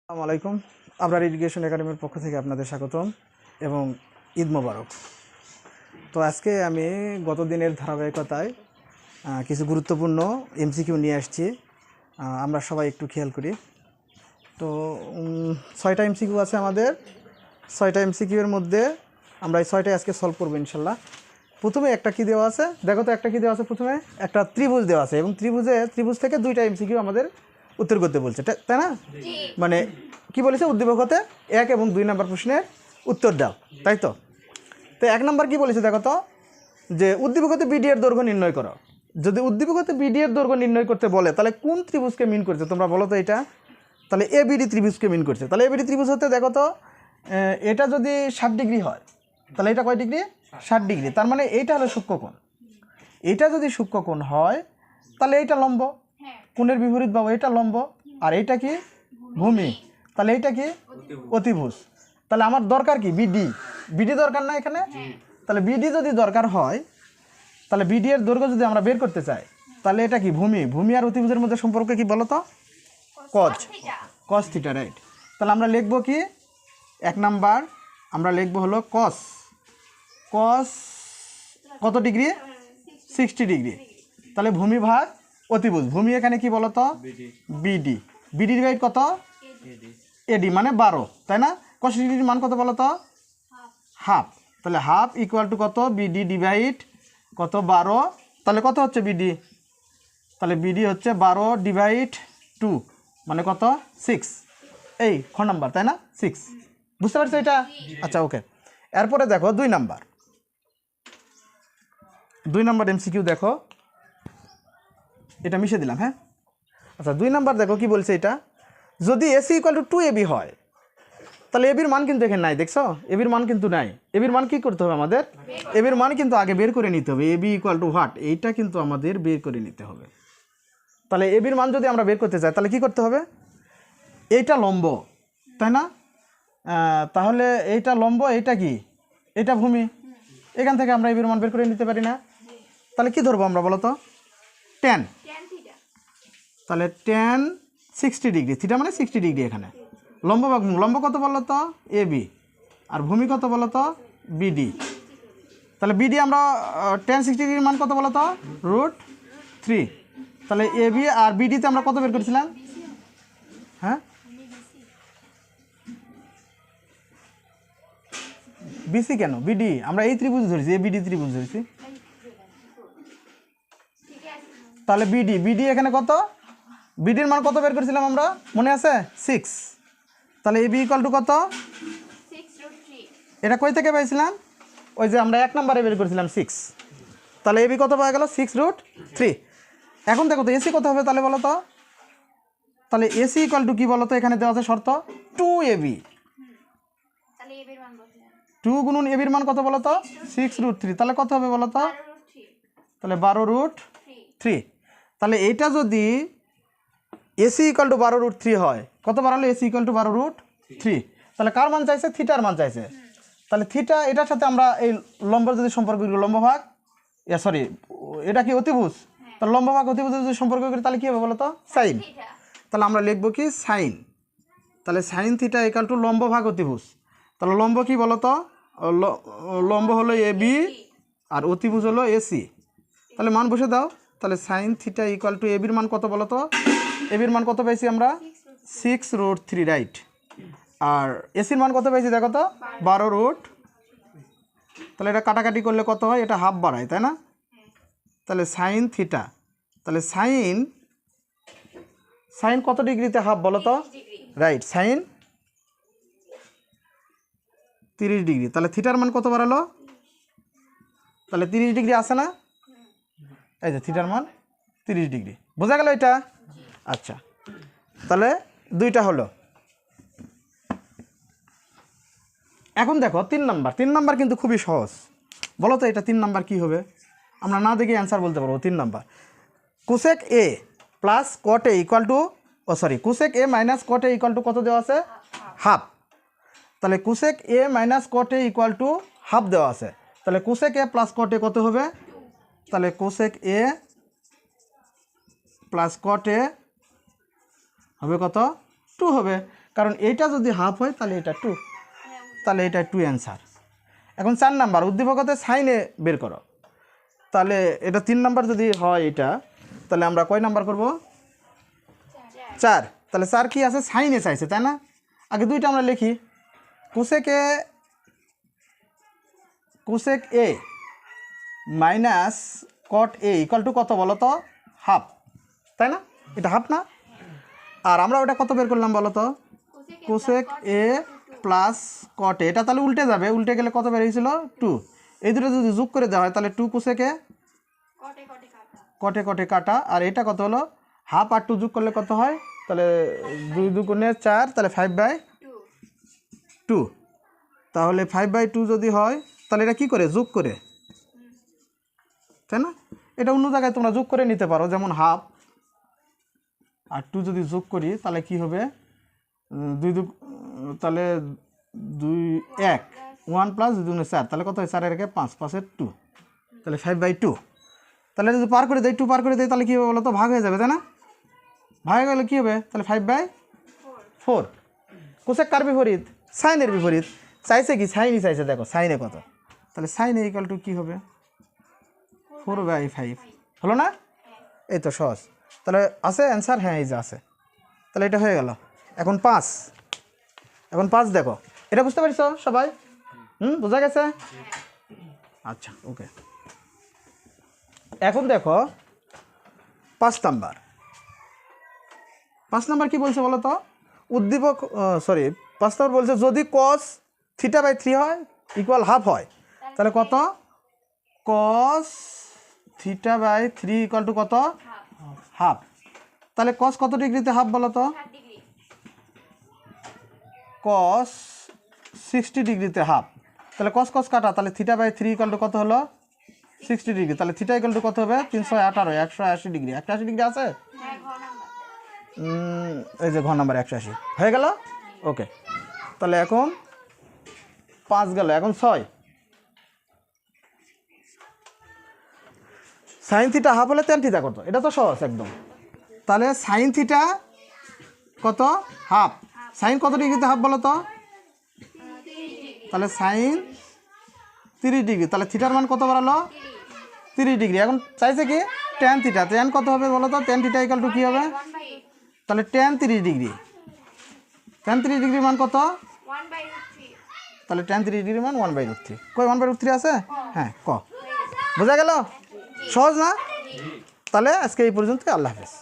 আসসালামু আলাইকুম। আবরার এডুকেশন একাডেমির পক্ষ থেকে আপনাদের স্বাগতম এবং ঈদ মোবারক। তো আজকে আমি গত দিনের ধারাবাহিকতায় কিছু গুরুত্বপূর্ণ এমসিকিউ নিয়ে আসছি। আমরা সবাই একটু খেয়াল করি। তো 6টা এমসিকিউ আছে আমাদের। 6টা এমসিকিউ এর মধ্যে আমরা এই 6টাই আজকে সলভ করবো ইনশাল্লাহ। প্রথমে একটা কি দেওয়া আছে, দেখো তো একটা কি দেওয়া আছে। প্রথমে একটা ত্রিভুজ দেওয়া আছে এবং ত্রিভুজ থেকে 2টা এমসিকিউ আমাদের উত্তর করতে বলছে, তাই না? মানে কি বলেছে, উদ্দীপক হতে 1 এবং 2 নম্বর প্রশ্নের উত্তর দাও, তাই তো? তো 1 নম্বর কি বলেছে দেখো তো, যে উদ্দীপক হতে বিডি এর দৈর্ঘ্য নির্ণয় করো। যদি উদ্দীপক হতে বিডি এর দৈর্ঘ্য নির্ণয় করতে বলে তাহলে কোন ত্রিভুজকে মিন করছে তোমরা বলো তো? এটা তাহলে এবিডি ত্রিভুজকে মিন করছে। তাহলে এবিডি ত্রিভুজ হতে দেখো তো, এটা যদি 60 ডিগ্রি হয় তাহলে এটা কয় ডিগ্রি? 60 ডিগ্রি। তার মানে এইটা হলো সূক্ষ্মকোণ। এটা যদি সূক্ষ্মকোণ হয় তাহলে এইটা লম্ব, কোণের বিপরীত বাবু, এটা লম্ব, আর এইটা কি? ভূমি। তাহলে এইটা কি? অতিভুজ। তাহলে আমার দরকার কি? বিডি। বিডি দরকার না এখানে? তাহলে বিডি যদি দরকার হয় তাহলে বিডি এর দৈর্ঘ্য যদি আমরা বের করতে চাই তাহলে এটা কি? ভূমি। ভূমি আর অতিভুজের মধ্যে সম্পর্ক কি বলো তো? Cos theta, right. তাহলে আমরা লিখব কি? 1 নাম্বার আমরা লিখব হলো কস কত ডিগ্রি? 60 ডিগ্রি। তাহলে ভূমি ভাগ অতিভুজ। ভূমি এখানে কি বলো তো? বিডি। বিডি ডিভাইড কত? এডি মানে 12, তাই না? কস ডিগ্রির মান কত বলো তো? হাফ। তাহলে হাফ ইকুয়াল টু কত? বিডি ডিভাইড কত? 12। তাহলে কত হচ্ছে বিডি? তাহলে বিডি হচ্ছে 12 ডিভাইড 2 মানে কত? 6। এই খ নাম্বার, তাই না? 6। বুঝতে পারছো এটা? আচ্ছা, ওকে। এরপরে দেখো 2 নাম্বার। 2 নাম্বার এমসিকিউ দেখো, এটা মিশে দিলাম, হ্যাঁ। আচ্ছা, 2 নাম্বার দেখো কি বলছে এটা। যদি এসি ইকুয়াল টু 2ab হয় তাহলে এবির মান কিন্তু এখানে নাই, দেখছো? এবির মান কিন্তু নাই। এবির মান কি করতে হবে আমাদের? এবির মান কিন্তু আগে বের করে নিতে হবে। এবি ইকুয়াল টু হোয়াট, এইটা কিন্তু আমাদের বের করে নিতে হবে। তাহলে এবির মান যদি আমরা বের করতে চাই তাহলে কি করতে হবে? এইটা লম্ব, তাই না? তাহলে এইটা লম্ব, এইটা কি? এটা ভূমি। এখান থেকে আমরা এবির মান বের করে নিতে পারি না? তাহলে কি ধরবো আমরা বলো তো? tan। তাহলে tan 60 ডিগ্রি, থিটা মানে 60 ডিগ্রি। এখানে লম্ব ভাগ লম্ব কত বলো তো? এবি। আর ভূমি কত বলো তো? বিডি। তাহলে বিডি আমরা tan 60 ডিগ্রির মান কত বলো তো? √3। তাহলে এবি আর বিডিতে আমরা কত বের করেছিলাম? হ্যাঁ, বিসি কেন? বিডি আমরা এই ত্রিভুজ ধরেছি, এ বিডি ত্রিভুজ ধরেছি। তাহলে বিডি বিডি এখানে কত? বিডির মান কত বের করেছিলাম আমরা, মনে আছে? 6। তাহলে এবি ইকুয়াল টু কত? এটা কই থেকে পেয়েছিলাম? ওই যে আমরা 1 নম্বরে বের করেছিলাম 6। তাহলে এবি কত পাওয়া গেল? 6√3। এখন দেখো তো এসি কত হবে তাহলে বলো তো? তাহলে এসি ইকুয়াল টু কি বলো তো? এখানে দেওয়া আছে শর্ত 2ab। 2 গুণন এবির মান কত বলো তো? 6√3। তাহলে কত হবে বলো তো? তাহলে 12√3। তাহলে এইটা যদি এসি ইকুয়াল টু 12√3 হয়, কত বাড়ালো? AC equal to 12√3। তাহলে কার মান চাইছে? থিটার মান চাইছে। তাহলে থিটা এটার সাথে আমরা এই লম্বের যদি সম্পর্ক করি, লম্ব ভাগ সরি এটা কি? অতিভুজ। তাহলে লম্ব ভাগ অতিভুজের যদি সম্পর্ক করি তাহলে কী হবে বলো তো? সাইন। তাহলে আমরা লিখবো কি? সাইন। তাহলে সাইন থিটা ইকুয়াল টু লম্ব ভাগ অতিভুজ। তাহলে লম্ব কি বলো তো? লম্ব হলো এবি আর অতিভুজ হলো এসি। তাহলে মান বসে দাও। তাহলে সাইন থিটা ইকুয়াল টু এবির মান কত বলো তো? এবির মান কত পেয়েছি আমরা? 6√3, রাইট। আর এসির মান কত পেয়েছি দেখো তো? 12√। তাহলে এটা কাটাকাটি করলে কত হয়? এটা হাফ বাড়ায়, তাই না? তাহলে সাইন থিটা, তাহলে সাইন কত ডিগ্রিতে হাফ বলো তো? Right, sine 30 degree. তাহলে থিটার মান কত বাড়ালো? তাহলে 30 ডিগ্রি আসে না? এই যে থিটার মান 30 ডিগ্রি। বোঝা গেল এটা? আচ্ছা, তাহলে 2টা হলো। এখন দেখো 3 নাম্বার। 3 নাম্বার কিন্তু খুবই সহজ। বলো তো এটা 3 নাম্বার কী হবে? আমরা না দেখে অ্যান্সার বলতে পারবো। 3 number, cosec A plus cot A equal to cosec A minus caught A equal to কত দেওয়া আছে? হাফ। তাহলে cosec A minus caught A equal to half দেওয়া আছে। তাহলে কোসেক এ প্লাস কট এ কত হবে? তাহলে কোসেক এ প্লাস কট এ হবে কত? 2 হবে। কারণ এইটা যদি হাফ হয় তাহলে এটা 2, তাহলে এটা 2 অ্যান্সার। এখন 4 নাম্বার উদ্দীপকতে সাইনে বের করো। তাহলে এটা 3 নাম্বার যদি হয় এটা, তাহলে আমরা কয় নাম্বার করব? 4। তাহলে 4 কি আছে? সাইনে চাইছে, তাই না? আগে দুইটা আমরা লিখি। Cosec A minus caught A equal to কত বলো তো? হাফ, তাই না? এটা হাফ না? আর আমরা ওটা কত বের করলাম বলো তো? কোসেক এ প্লাস কট এ। এটা তাহলে উল্টে যাবে, উল্টে গেলে কত বের হয়েছিল? 2। এই দুটো যদি যোগ করে দেওয়া হয় তাহলে 2 কোসেক এ কটে কটে কাটা, আর এটা কত হলো? হাফ আর 2 যোগ করলে কত হয়? তাহলে 2 দুগুণে 4, তাহলে 5/2। তাহলে 5/2 যদি হয় তাহলে এটা কি করে? যোগ করে, তাই না? এটা অন্য জায়গায় তোমরা যোগ করে নিতে পারো, যেমন হাফ আর 2 যদি যোগ করি তাহলে কি হবে? 2 তাহলে 2 1 1 প্লাস 2 দুগুণে 4, তাহলে কত হয়? 4 এর 5, 5 এর 2, তাহলে 5/2। তাহলে যদি পার করে দেয়, 2 পার করে দেয় তাহলে কী হবে বলো তো? ভাগ হয়ে যাবে, তাই না? ভাগ হয়ে গেলে কী হবে? তাহলে 5/4। কোসেক কার বিপরীত? সাইনের বিপরীত। চাইছে কি? সাইনই চাইছে। দেখো সাইনে কত, তাহলে সাইনে ইকুয়াল টু কী হবে? 4/5 হলো না? এই তো সহজ। তাহলে আছে অ্যান্সার? হ্যাঁ, এই যে আছে। তাহলে এটা হয়ে গেল। এখন 5 দেখো, এটা বুঝতে পারছো সবাই? বোঝা গেছে? আচ্ছা, ওকে। এখন দেখো 5 নাম্বার কি বলছে বলো তো? উদ্দীপক 5 নাম্বার বলছে যদি cos θ/3 হয় ইকুয়াল হাফ হয়, তাহলে কত? cos θ/3 ইকুয়াল টু কত? হাফ। তাহলে cos কত ডিগ্রিতে হাফ বলো তো? cos 60 ডিগ্রিতে হাফ। তাহলে cos কাটা, তাহলে θ/3 ইকুয়াল টু কত হলো? 60 ডিগ্রি। তাহলে θ ইকুয়াল টু কত হবে? 318, 180 ডিগ্রি। 180 ডিগ্রি আছে? এই যে ঘ নাম্বার 180 হয়ে গেল। ওকে, তাহলে এখন 5 গেল, এখন 6। সাইন থিটা হাফ হলে tan থিটা কত? এটা তো সহজ একদম। তাহলে সাইন থিটা কত? হাফ। সাইন কত ডিগ্রিতে হাফ বলো তো? তাহলে সাইন 30 ডিগ্রি। তাহলে থিটার মান কত বাড়ালো? 30 ডিগ্রি। এখন চাইছে কি? tan theta. tan কত হবে বলো তো? tan থিটা ইকুয়াল টু কী হবে? তাহলে tan 30 ডিগ্রি। tan 30 ডিগ্রির মান কত? তাহলে tan 30 ডিগ্রির মান 1/√3। কই 1/√3 আছে? হ্যাঁ, বোঝা গেল? সহজ না? তাহলে আজকে এই পর্যন্ত। আল্লাহ হাফেজ।